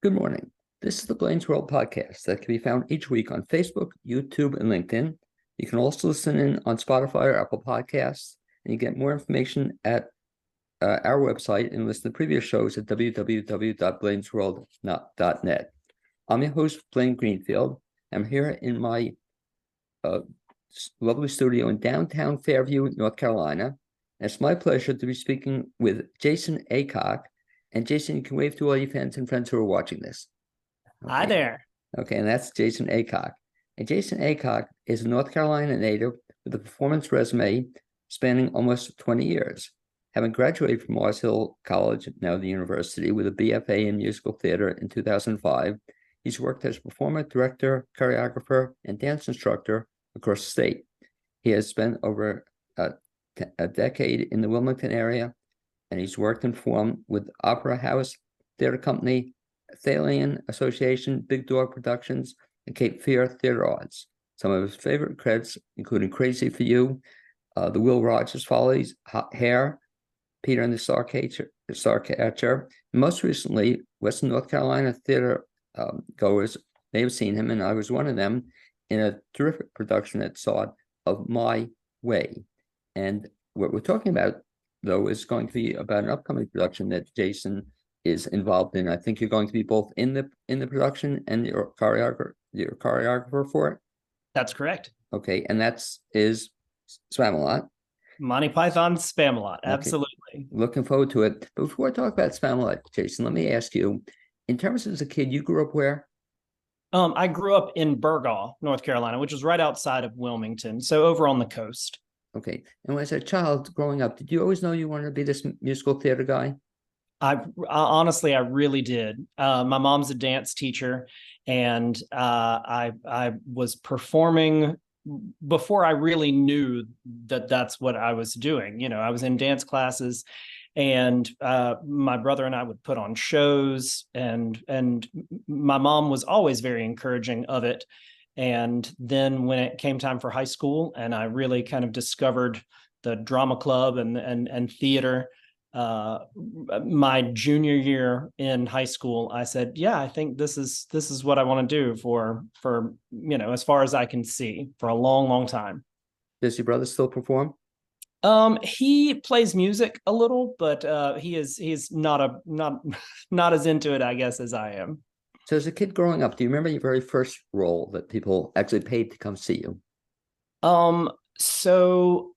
Good morning. This is the Blaine's World podcast that can be found each week on Facebook, YouTube, and LinkedIn. You can also listen in on Spotify or Apple Podcasts, and you get more information at our website and listen to previous shows at www.blainesworld.net. I'm your host, Blaine Greenfield. I'm here in my lovely studio in downtown Fairview, North Carolina. And it's my pleasure to be speaking with Jason Aycock. And Jason, you can wave to all your fans and friends who are watching this. Okay. Hi there. Okay, and that's Jason Aycock. And Jason Aycock is a North Carolina native with a performance resume spanning almost 20 years. Having graduated from Mars Hill College, now the university, with a BFA in musical theater in 2005, he's worked as a performer, director, choreographer, and dance instructor across the state. He has spent over a decade in the Wilmington area, and he's worked and performed with Opera House Theater Company, Thalian Association, Big Dog Productions, and Cape Fear Theater Arts. Some of his favorite credits, including Crazy for You, The Will Rogers Follies, Hair, Peter and the Starcatcher, and most recently, Western North Carolina theater goers may have seen him, and I was one of them, in a terrific production that saw of My Way. And what we're talking about, though, is going to be about an upcoming production that Jason is involved in. I think you're going to be both in the production and your choreographer for it. That's correct. Okay, and is Spamalot. Monty Python's Spamalot, absolutely. Okay. Looking forward to it. But before I talk about Spamalot, Jason, let me ask you, in terms of as a kid, you grew up where? I grew up in Burgaw, North Carolina, which is right outside of Wilmington, so over on the coast. Okay. And as a child growing up, did you always know you wanted to be this musical theater guy? I honestly, I really did. My mom's a dance teacher, and I was performing before I really knew that that's what I was doing. You know, I was in dance classes, and my brother and I would put on shows, and my mom was always very encouraging of it. And then when it came time for high school, and I really kind of discovered the drama club and theater, my junior year in high school, I said, yeah, I think this is what I want to do for as far as I can see, for a long, long time. Does your brother still perform? He plays music a little, but he's not as into it, I guess, as I am. So as a kid growing up, do you remember your very first role that people actually paid to come see you? So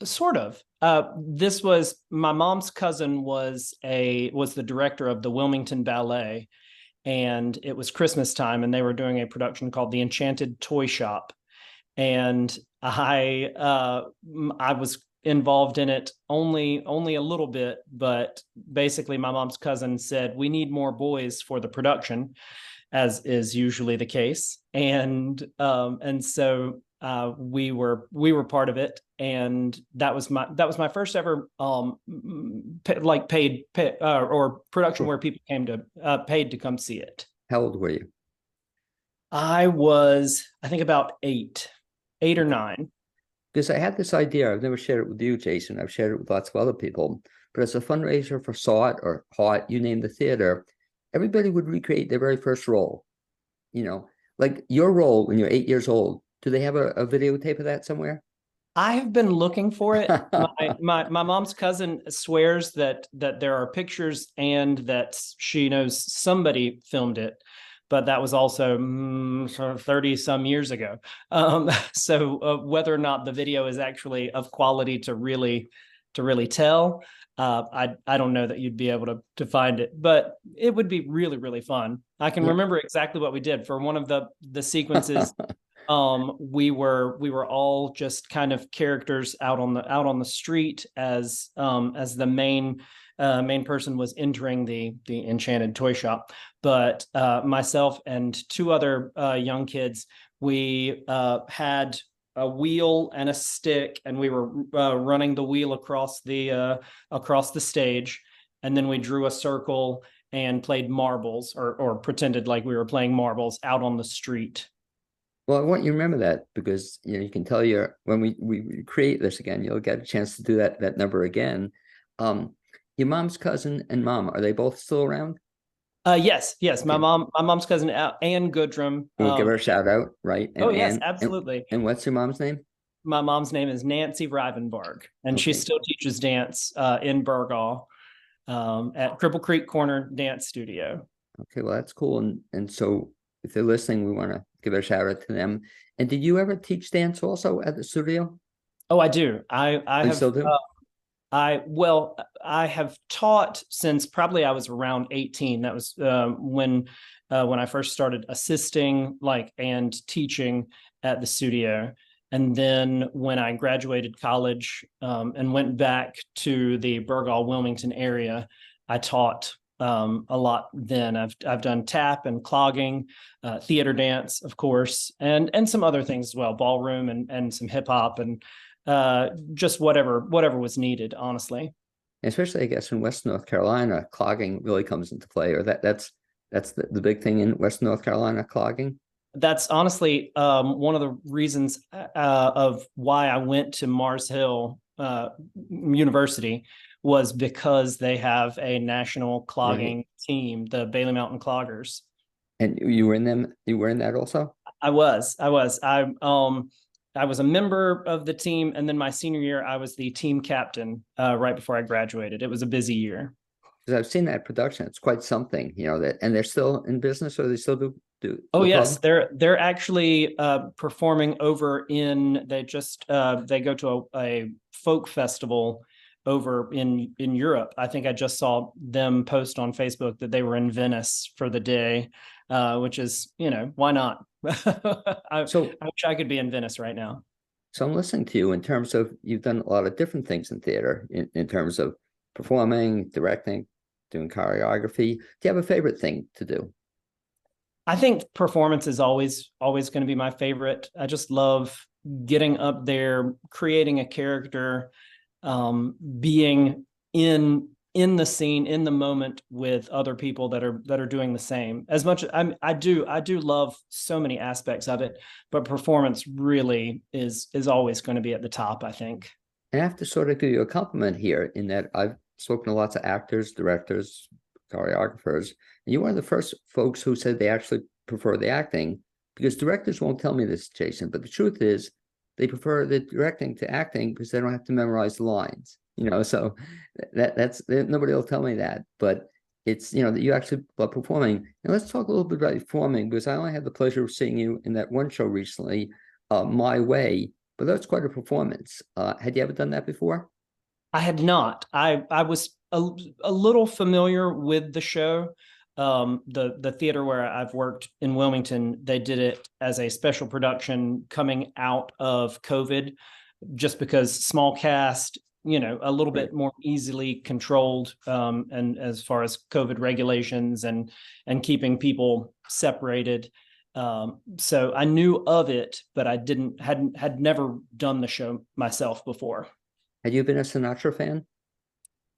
sort of. This was my mom's cousin was the director of the Wilmington Ballet, and it was Christmas time, and they were doing a production called The Enchanted Toy Shop, and I was involved in it only a little bit, but basically my mom's cousin said, we need more boys for the production, as is usually the case. And so we were part of it. And that was my first ever paid or production where people came to paid to come see it. How old were you? I was, I think, about eight or nine. Because I had this idea, I've never shared it with you, Jason. I've shared it with lots of other people. But as a fundraiser for SAWT or HAWT, you name the theater, everybody would recreate their very first role. You know, like your role when you're 8 years old. Do they have a videotape of that somewhere? I have been looking for it. My mom's cousin swears that there are pictures and that she knows somebody filmed it, but that was also 30 some years ago. So whether or not the video is actually of quality to really tell, I don't know that you'd be able to find it, but it would be really, really fun. I can remember exactly what we did for one of the sequences. We were all just kind of characters out on the street as the main person was entering the enchanted toy shop. But myself and two other young kids, we had a wheel and a stick, and we were running the wheel across the stage, and then we drew a circle and played marbles, or pretended like we were playing marbles out on the street. Well, I want you to remember that, because you can tell when we create this again, you'll get a chance to do that number again. Your mom's cousin and mom, are they both still around? Yes. Okay. My mom's cousin Ann Goodrum. We'll give her a shout out, right? Oh And yes, Anne, absolutely. and what's your mom's name? My mom's name is Nancy Rivenbark, and she Okay. still teaches dance in Burgaw at Cripple Creek Corner Dance Studio. Okay, well, that's cool. And so if they're listening, we want to give a shout out to them. And did you ever teach dance also at the studio? Oh, I do. I Oh, you have still do? I have taught since probably I was around 18. That was when I first started assisting like and teaching at the studio. And then when I graduated college and went back to the Burgaw Wilmington area, I taught a lot. Then I've done tap and clogging, theater dance, of course, and some other things as well, ballroom and some hip hop and just whatever was needed, honestly. Especially, I guess, in West North Carolina, clogging really comes into play, or that's the big thing in West North Carolina, clogging. That's honestly one of the reasons of why I went to Mars Hill University was because they have a national Right. clogging team, the Bailey Mountain Cloggers. And you were in them, you were in that also? I was a member of the team, and then my senior year, I was the team captain right before I graduated. It was a busy year. Because I've seen that production. It's quite something, that, and they're still in business, or they still do Oh the yes, club? they're actually performing over in. They go to a folk festival over in Europe. I think I just saw them post on Facebook that they were in Venice for the day, which is, why not? So, I wish I could be in Venice right now. so I'm listening to you in terms of you've done a lot of different things in theater, in terms of performing, directing, doing choreography. Do you have a favorite thing to do? I think performance is always going to be my favorite. I just love getting up there, creating a character, being in the scene, in the moment with other people that are doing the same. As much as I do love so many aspects of it, but performance really is always going to be at the top, I think. And I have to sort of give you a compliment here in that I've spoken to lots of actors, directors, choreographers, and you're one of the first folks who said they actually prefer the acting, because directors won't tell me this, Jason, but the truth is they prefer the directing to acting because they don't have to memorize the lines. So that's nobody will tell me that, but it's that you actually love performing. And let's talk a little bit about performing, because I only had the pleasure of seeing you in that one show recently, My Way, but that's quite a performance. Had you ever done that before? I had not. I was a little familiar with the show. The theater where I've worked in Wilmington, they did it as a special production coming out of COVID, just because small cast, a little Right. bit more easily controlled, and as far as COVID regulations and keeping people separated. So I knew of it, but I had never done the show myself before. Had you been a Sinatra fan?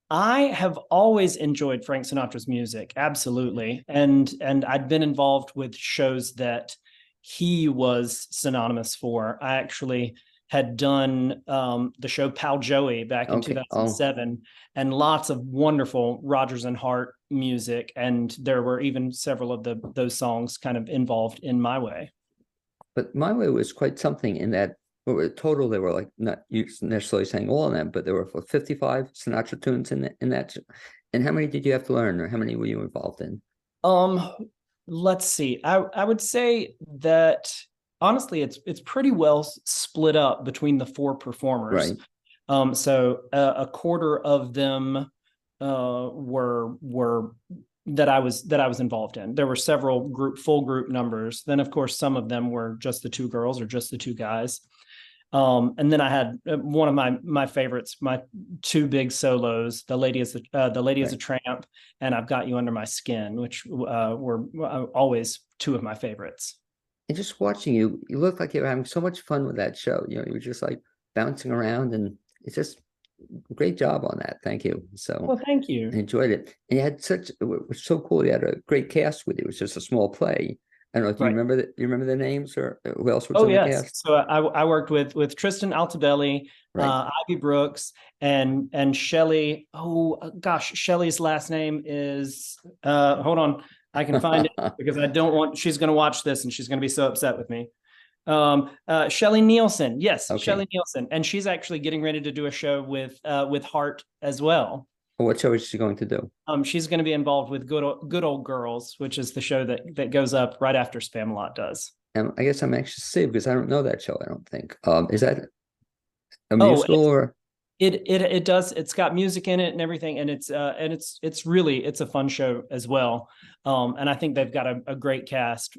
I have always enjoyed Frank Sinatra's music, absolutely, and I'd been involved with shows that he was synonymous for. I actually had done the show Pal Joey back in Okay. Oh, 2007, and lots of wonderful Rodgers and Hart music, and there were even several of those songs kind of involved in My Way. but My Way was quite something in that, well, total, they were like not you necessarily saying all of them, but there were 55 Sinatra tunes in that. And how many did you have to learn, or how many were you involved in? Um, let's see. I would say that honestly, it's pretty well split up between the four performers. Right. So a quarter of them were that I was involved in. There were several full group numbers. Then of course some of them were just the two girls or just the two guys. And then I had one of my favorites, my two big solos, the lady is a Right. tramp, and I've got you under my skin, which were always two of my favorites. And just watching you, you look like you were having so much fun with that show. You were just like bouncing around, and it's just great job on that. Thank you. So Well, thank I you. enjoyed it. And you had it was so cool. You had a great cast with you. It was just a small play, I don't know. Do you Right. remember you remember the names, or who else was Oh in the yes. cast? So I worked with Tristan Altabelli, Right. Ivy Brooks, and Shelley. Oh gosh, Shelley's last name is hold on, I can find it because I don't want. She's going to watch this and she's going to be so upset with me. Shelley Nielsen. Yes, Okay. Shelley Nielsen, and she's actually getting ready to do a show with Hart as well. What show is she going to do? She's going to be involved with Good Old Girls, which is the show that goes up right after Spamalot does. And I guess I'm anxious to see because I don't know that show. I don't think. Is that a Oh, musical or? it does. It's got music in it and everything, and it's really it's a fun show as well. And I think they've got a great cast.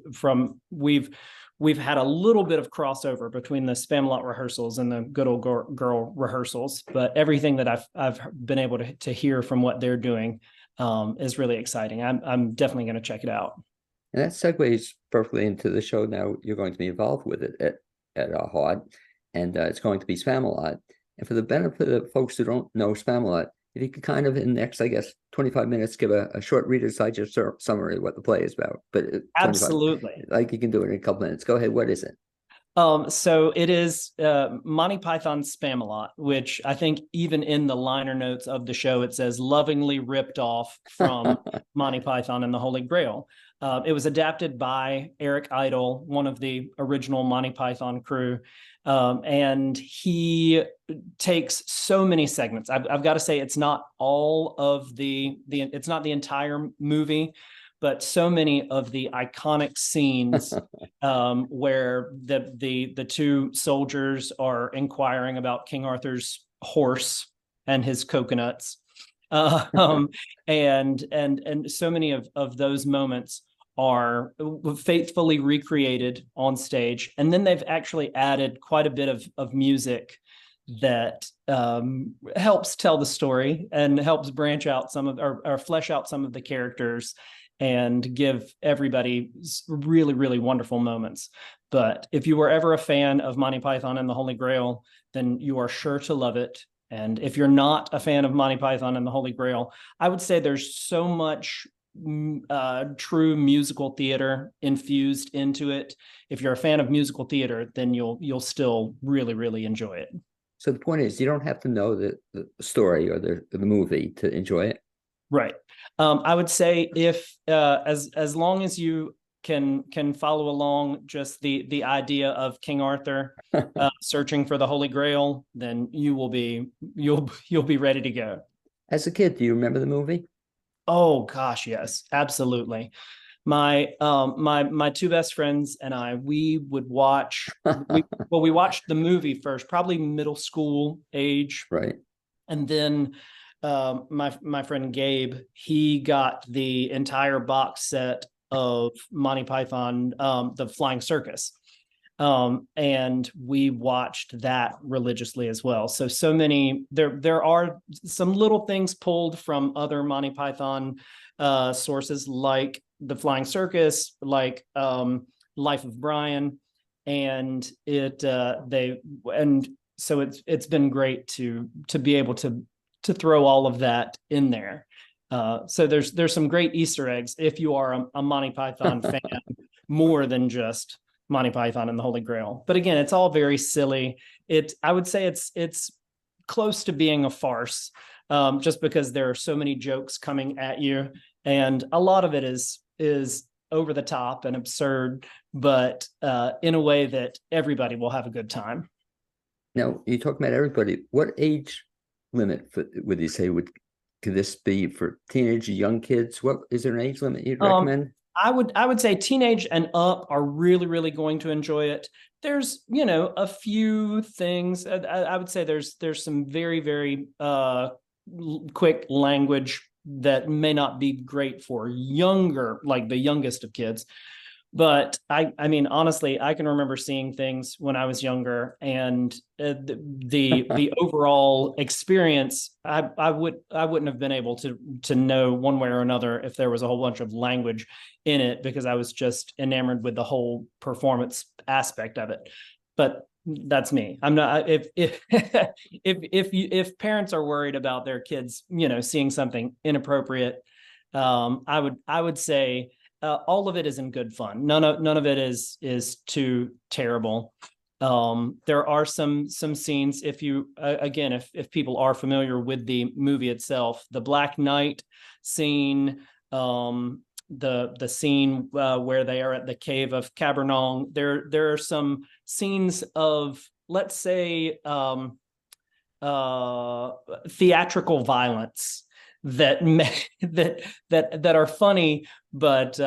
We've had a little bit of crossover between the Spamalot rehearsals and the Good Old Girl rehearsals, but everything that I've been able to hear from what they're doing is really exciting. I'm definitely going to check it out. And that segues perfectly into the show. Now you're going to be involved with it at Hard, and it's going to be Spamalot. And for the benefit of folks who don't know Spamalot, if you could kind of in the next, I guess, 25 minutes, give a short Reader's Digest summary of what the play is about. But 25, Absolutely. like you can do it in a couple minutes. Go ahead. What is it? So it is Monty Python's Spamalot, which I think even in the liner notes of the show, it says lovingly ripped off from Monty Python and the Holy Grail. It was adapted by Eric Idle, one of the original Monty Python crew. And he takes so many segments. I've got to say, it's not all of it's not the entire movie, but so many of the iconic scenes where the two soldiers are inquiring about King Arthur's horse and his coconuts, and so many of those moments are faithfully recreated on stage, and then they've actually added quite a bit of music that helps tell the story and helps branch out some of or flesh out some of the characters and give everybody really, really wonderful moments. But if you were ever a fan of Monty Python and the Holy Grail, then you are sure to love it. And if you're not a fan of Monty Python and the Holy Grail, I would say there's so much true musical theater infused into it. If you're a fan of musical theater, then you'll still really, really enjoy it. So the point is, you don't have to know the story or the movie to enjoy it. Right. I would say if as long as you can follow along just the idea of King Arthur searching for the Holy Grail, then you'll be ready to go. As a kid, do you remember the movie? Oh gosh, yes, absolutely. My two best friends and I, we would watch we watched the movie first, probably middle school age, Right. and then my friend Gabe, he got the entire box set of Monty Python, the Flying Circus, and we watched that religiously as well. So many there are some little things pulled from other Monty Python sources, like the Flying Circus, like Life of Brian, and so it's been great to be able to throw all of that in there. So there's some great Easter eggs if you are a Monty Python fan, more than just Monty Python and the Holy Grail. But again, it's all very silly. I would say it's close to being a farce, just because there are so many jokes coming at you, and a lot of it is over the top and absurd, but in a way that everybody will have a good time. Now, you talk about everybody. What age limit would you say could this be for teenage, young kids? What is there an age limit you'd recommend? I would say teenage and up are really, really going to enjoy it. There's, a few things. I would say there's some very, very quick language that may not be great for younger, like the youngest of kids. But I mean, honestly, I can remember seeing things when I was younger, and the overall experience, I wouldn't have been able to know one way or another if there was a whole bunch of language in it, because I was just enamored with the whole performance aspect of it. But that's me. I'm not. If parents are worried about their kids, seeing something inappropriate, I would say all of it is in good fun. None of it is too terrible. There are some scenes, if you again, if people are familiar with the movie itself, the Black Knight scene, the scene where they are at the cave of Cabernaum, there are some scenes of, let's say, theatrical violence that that are funny, but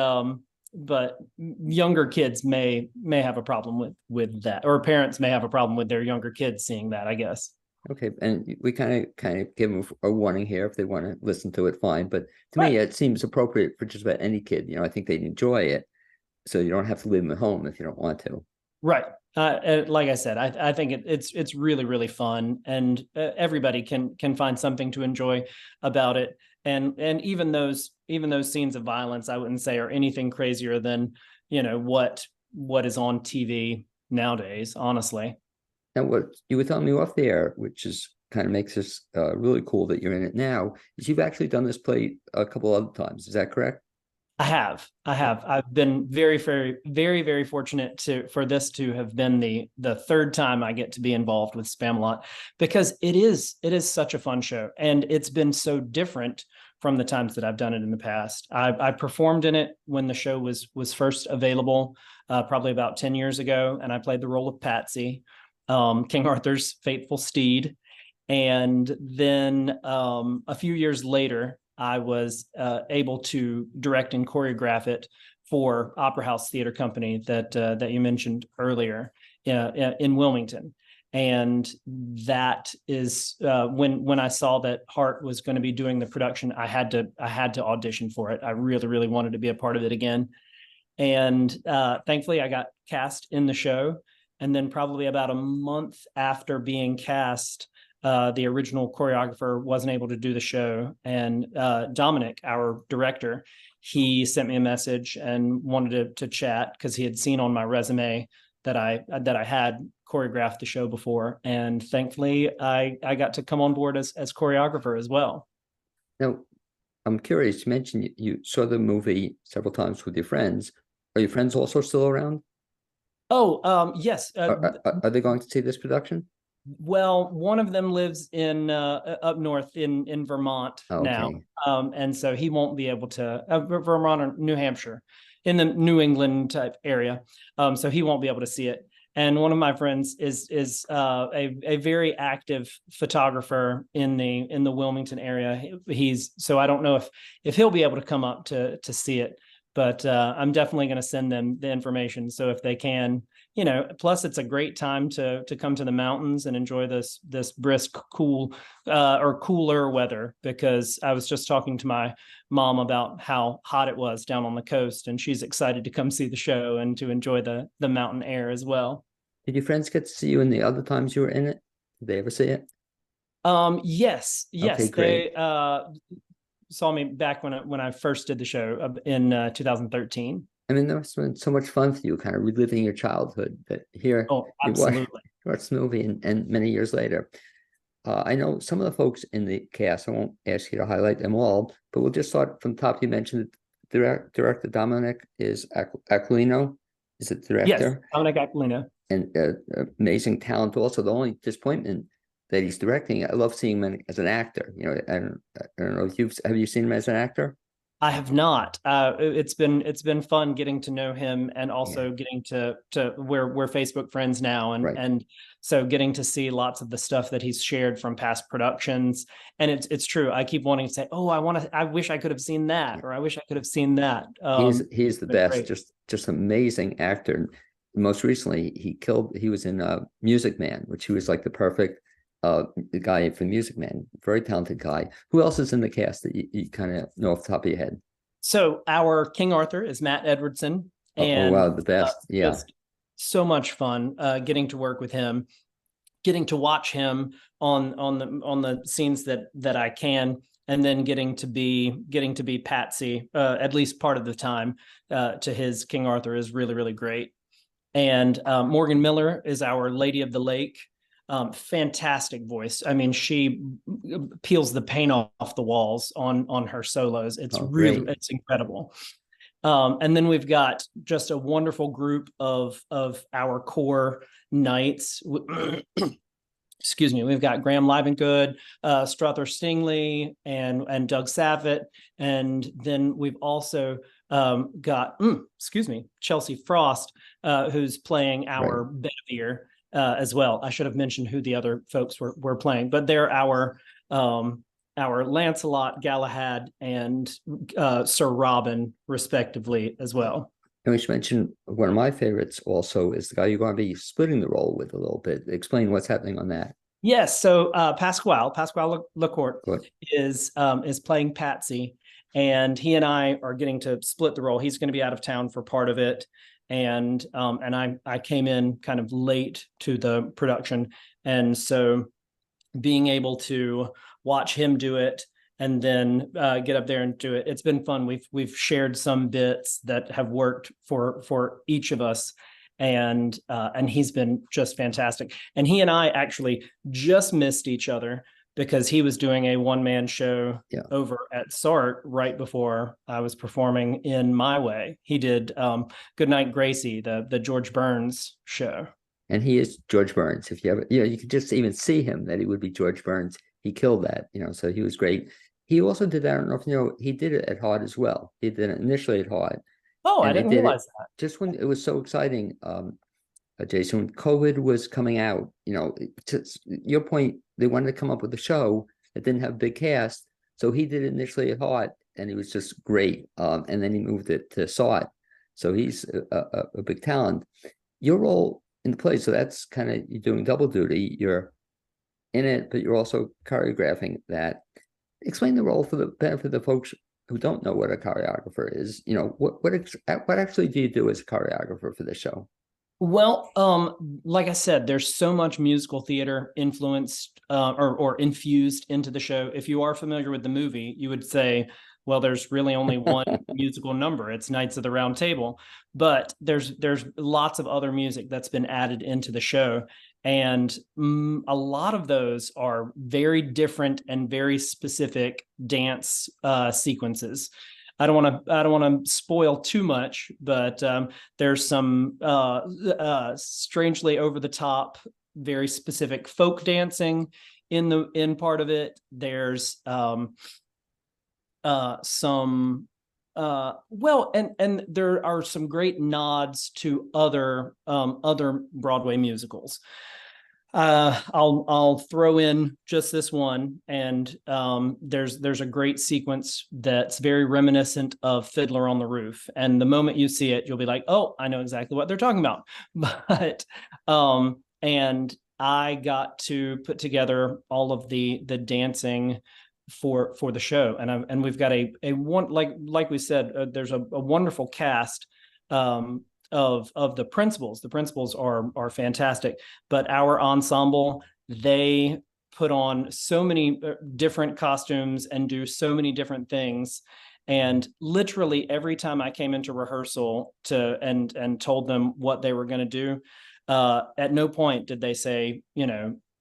younger kids may have a problem with that, or parents may have a problem with their younger kids seeing that, I guess. Okay, and we kind of give them a warning here. If they want to listen to it, fine. But to Right. me, it seems appropriate for just about any kid. I think they'd enjoy it. So you don't have to leave them at home if you don't want to. Right. Like I said, I think it's really, really fun, and everybody can find something to enjoy about it. And even those scenes of violence, I wouldn't say are anything crazier than what is on TV nowadays, honestly. And what you were telling me off the air, which is kind of makes this really cool that you're in it now, is you've actually done this play a couple other times. Is that correct? I have. I've been very, very, very, very fortunate for this to have been the third time I get to be involved with Spamalot, because it is such a fun show, and it's been so different from the times that I've done it in the past. I performed in it when the show was first available, probably about 10 years ago, and I played the role of Patsy, King Arthur's faithful steed. And then a few years later, I was able to direct and choreograph it for Opera House Theater Company that you mentioned earlier in Wilmington. And that is when I saw that Hart was going to be doing the production, I had to audition for it. I really, really wanted to be a part of it again. And thankfully, I got cast in the show. And then probably about a month after being cast, the original choreographer wasn't able to do the show. And Dominic, our director, he sent me a message and wanted to chat, because he had seen on my resume that I had choreographed the show before. And thankfully, I got to come on board as choreographer as well. Now, I'm curious, you mentioned you saw the movie several times with your friends. Are your friends also still around? Oh, yes. Are they going to see this production? Well, one of them lives in up north in Vermont now, Okay. and so he won't be able to Vermont or New Hampshire, in the New England type area. So he won't be able to see it. And one of my friends is a very active photographer in the Wilmington area. So I don't know if he'll be able to come up to see it, but I'm definitely going to send them the information. So if they can, plus it's a great time to come to the mountains and enjoy this brisk, cool or cooler weather, because I was just talking to my mom about how hot it was down on the coast, and she's excited to come see the show and to enjoy the mountain air as well. Did your friends get to see you in the other times you were in it? Did they ever see it? Yes, Okay, great. they saw me back when I first did the show in 2013. I mean, that must have been so much fun for you, kind of reliving your childhood. But here Oh, you watch absolutely. this movie, and many years later. I know some of the folks in the cast. I won't ask you to highlight them all, but we'll just start from the top. You mentioned director Dominic is Aquilino. Is it Yes, director? Dominic Aquilino. And amazing talent. Also, the only disappointment that he's directing, I love seeing him as an actor. I don't know if have you seen him as an actor? I have not. It's been fun getting to know him, and also Yeah, getting to we're Facebook friends now, right. and so getting to see lots of the stuff that he's shared from past productions. And it's true. I keep wanting to say, oh, I wish I could have seen that, or I wish I could have seen that. He's the best. Great. Just amazing actor. Most recently, he was in Music Man, which he was like the perfect the guy for Music Man. Very talented guy. Who else is in the cast that you kind of know off the top of your head? So our King Arthur is Matt Edwardson, Oh and wow, the best. Yeah. just so much fun getting to work with him, getting to watch him on the scenes that I can, and then getting to be Patsy at least part of the time to his King Arthur is really, really great. And Morgan Miller is our Lady of the Lake. Fantastic voice. I mean, she peels the paint off the walls on her solos. It's Oh, great. it's incredible. And then we've got just a wonderful group of our core knights. Excuse me, we've got Graham Livengood, Struther Stingley, and Doug Savitt. And then we've also got, Chelsea Frost, who's playing our Bedivere as well. I should have mentioned who the other folks were playing, but they're our Lancelot, Galahad, and Sir Robin, respectively, as well. And we should mention one of my favorites also is the guy you're going to be splitting the role with a little bit. Explain what's happening on that. Yes, so Pasquale Lacourt is playing Patsy, and he and I are getting to split the role. He's going to be out of town for part of it, and I came in kind of late to the production, and so being able to watch him do it and then get up there and do it, it's been fun. We've shared some bits that have worked for each of us, and he's been just fantastic. And he and I actually just missed each other because he was doing a one-man show over at SART right before I was performing in My Way. He did Goodnight Gracie, the George Burns show. And he is George Burns. If you ever, you could just even see him that he would be George Burns. He killed that, so he was great. He also did that. I don't know if he did it at Hard as well. He did it initially at Hard. Oh, I didn't realize that. Just when it was so exciting, Jason, when COVID was coming out, to your point, they wanted to come up with a show that didn't have a big cast. So he did it initially at Hard, and he was just great. And then he moved it to SART. So he's a big talent. Your role in the play, so that's kind of, you're doing double duty. You're in it, but you're also choreographing that. Explain the role for the benefit of the folks who don't know what a choreographer is. What actually do you do as a choreographer for the show? Well, like I said, there's so much musical theater influenced or infused into the show. If you are familiar with the movie, you would say, well, there's really only one musical number. It's Knights of the Round Table, but there's lots of other music that's been added into the show. And a lot of those are very different and very specific dance sequences. I don't want to spoil too much, but there's some strangely over the top, very specific folk dancing in part of it. There's some and there are some great nods to other Broadway musicals. I'll throw in just this one, and there's a great sequence that's very reminiscent of Fiddler on the Roof, and the moment you see it, you'll be like, oh, I know exactly what they're talking about. But and I got to put together all of the dancing for the show, and we've got a one, like we said, there's a wonderful cast of the principals. The principals are fantastic, but our ensemble, they put on so many different costumes and do so many different things. And literally every time I came into rehearsal and told them what they were going to do, at no point did they say,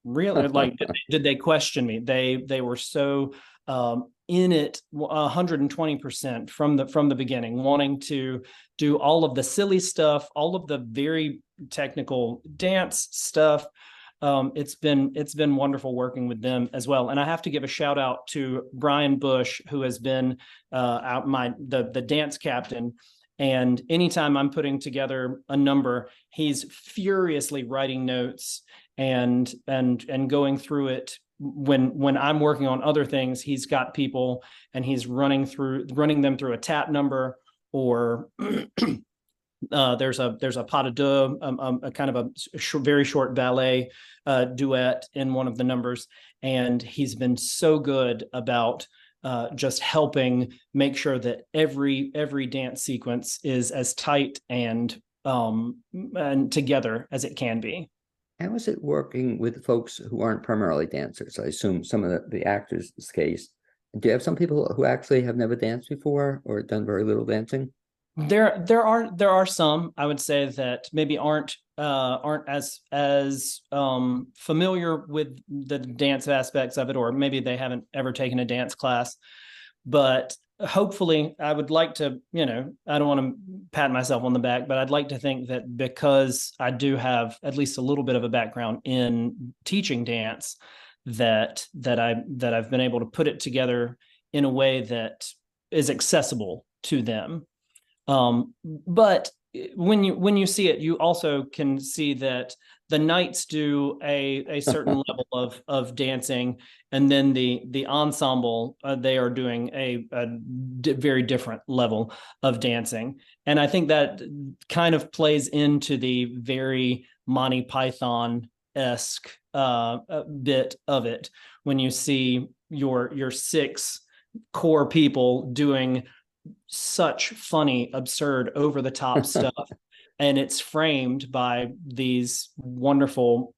really, like, did they question me? They were so in it 120% from the beginning, wanting to do all of the silly stuff, all of the very technical dance stuff. It's been wonderful working with them as well. And I have to give a shout out to Brian Bush, who has been the dance captain. And anytime I'm putting together a number, he's furiously writing notes and going through it. When I'm working on other things, he's got people and he's running them through a tap number, or there's a pas de deux, a kind of a very short ballet duet in one of the numbers. And he's been so good about just helping make sure that every dance sequence is as tight and together as it can be. How is it working with folks who aren't primarily dancers? I assume some of the actors' case. Do you have some people who actually have never danced before or done very little dancing? There are some, I would say, that maybe aren't as familiar with the dance aspects of it, or maybe they haven't ever taken a dance class. But hopefully I would like to, I don't want to pat myself on the back, but I'd like to think that because I do have at least a little bit of a background in teaching dance, that I've been able to put it together in a way that is accessible to them. But when you see it, you also can see that the knights do a certain level of dancing, and then the ensemble, they are doing a very different level of dancing. And I think that kind of plays into the very Monty Python-esque bit of it, when you see your six core people doing such funny, absurd, over the top stuff. And it's framed by these wonderful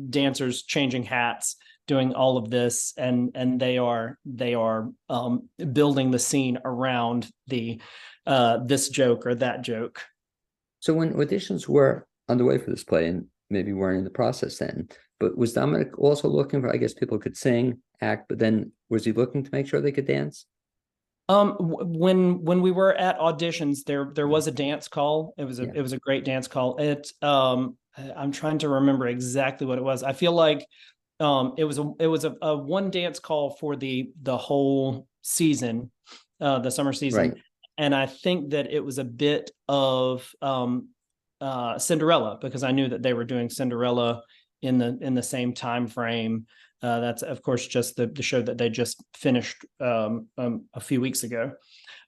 dancers changing hats, doing all of this, and they are building the scene around the this joke or that joke. So when auditions were underway for this play, and maybe weren't in the process then, but was Dominic also looking for, I guess people could sing, act, but then was he looking to make sure they could dance? When we were at auditions, there was a dance call. It was a great dance call. I'm trying to remember exactly what it was. I feel like it was a one dance call for the whole season, the summer season. Right. And I think that it was a bit of Cinderella, because I knew that they were doing Cinderella in the same time frame. That's of course just the show that they just finished a few weeks ago.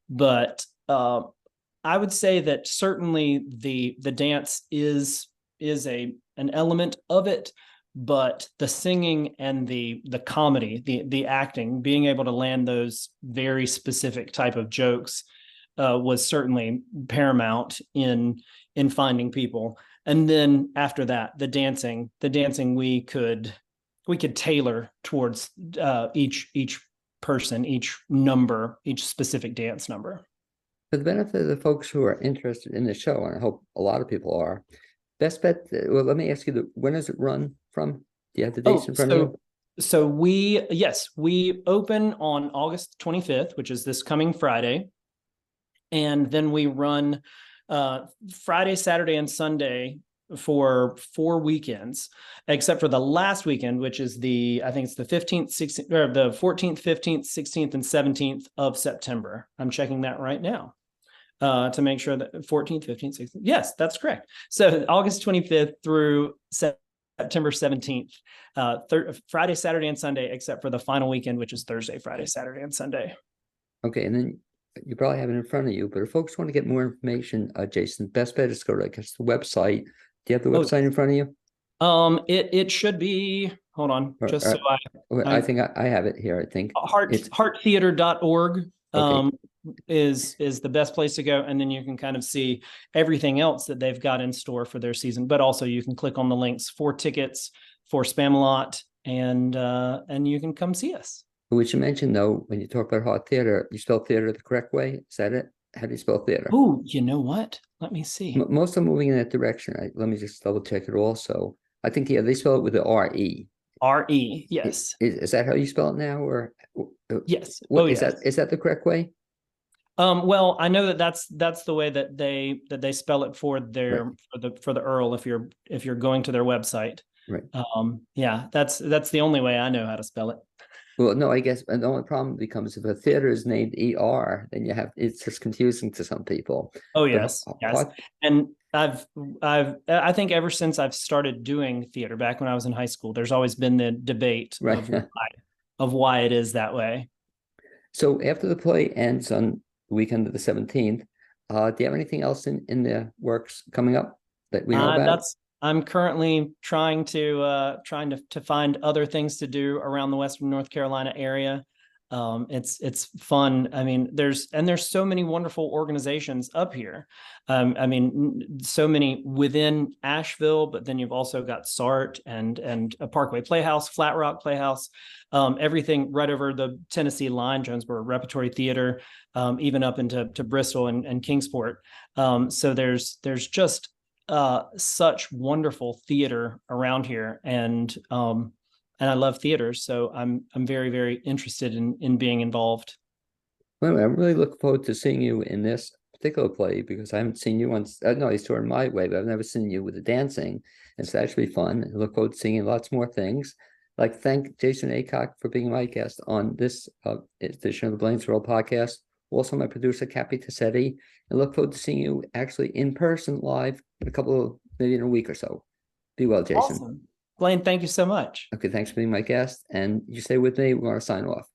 But I would say that certainly the dance is an element of it, but the singing and the comedy, the acting, being able to land those very specific type of jokes was certainly paramount in finding people. And then after that, the dancing we could tailor towards each person, each number, each specific dance number. For the benefit of the folks who are interested in the show, and I hope a lot of people are, best bet, well, let me ask you, when does it run from? Do you have the dates in front of you? So we open on August 25th, which is this coming Friday. And then we run Friday, Saturday, and Sunday for 4 weekends, except for the last weekend, which is I think it's the 15th, 16th, or the 14th, 15th, 16th, and 17th of September. I'm checking that right now to make sure that 14th, 15th, 16th. Yes, that's correct. So August 25th through September 17th, Friday, Saturday, and Sunday, except for the final weekend, which is Thursday, Friday, Saturday, and Sunday. Okay, and then you probably have it in front of you, but if folks want to get more information, Jason, best bet is to go to, I guess, the website. Do you have the website in front of you? It should be, hold on, so I think I have it here, I think. Hearttheater.org Okay. is the best place to go. And then you can kind of see everything else that they've got in store for their season. But also you can click on the links for tickets, for Spamalot, and you can come see us. Which you mentioned, though, when you talk about Heart Theater, you spell theater the correct way. Is that it? How do you spell theater? Oh, you know what? Let me see. Most are moving in that direction. Let me just double check it also. I think, yeah, they spell it with the R-E. R-E, yes. Is that how you spell it now? Or yes. Is that the correct way? Well, I know that's the way that they spell it for their for the Earl, if you're going to their website. Right. Yeah, that's the only way I know how to spell it. Well, no, I guess the only problem becomes if a theater is named ER, then it's just confusing to some people. Oh, yes. And I think ever since I've started doing theater back when I was in high school, there's always been the debate of why it is that way. So after the play ends on the weekend of the 17th, do you have anything else in the works coming up that we know about? I'm currently trying to find other things to do around the Western North Carolina area. It's fun. I mean, there's so many wonderful organizations up here. I mean, so many within Asheville, but then you've also got SART and a Parkway Playhouse, Flat Rock Playhouse, everything right over the Tennessee line, Jonesboro Repertory Theater, even up into Bristol and Kingsport. So there's just such wonderful theater around here, and I love theater, so I'm very, very interested in being involved. Well, anyway, I'm really looking forward to seeing you in this particular play because I haven't seen you once. No, I saw it in my way, but I've never seen you with the dancing. It's actually fun. I look forward to seeing lots more things. Like, thank Jason Aycock for being my guest on this edition of the Blaine's World podcast. Also, my producer, Cappy Tassetti. And look forward to seeing you actually in person live in a couple of, maybe in a week or so. Be well, Jason. Awesome. Blaine, thank you so much. Okay, thanks for being my guest. And you stay with me. We're going to sign off.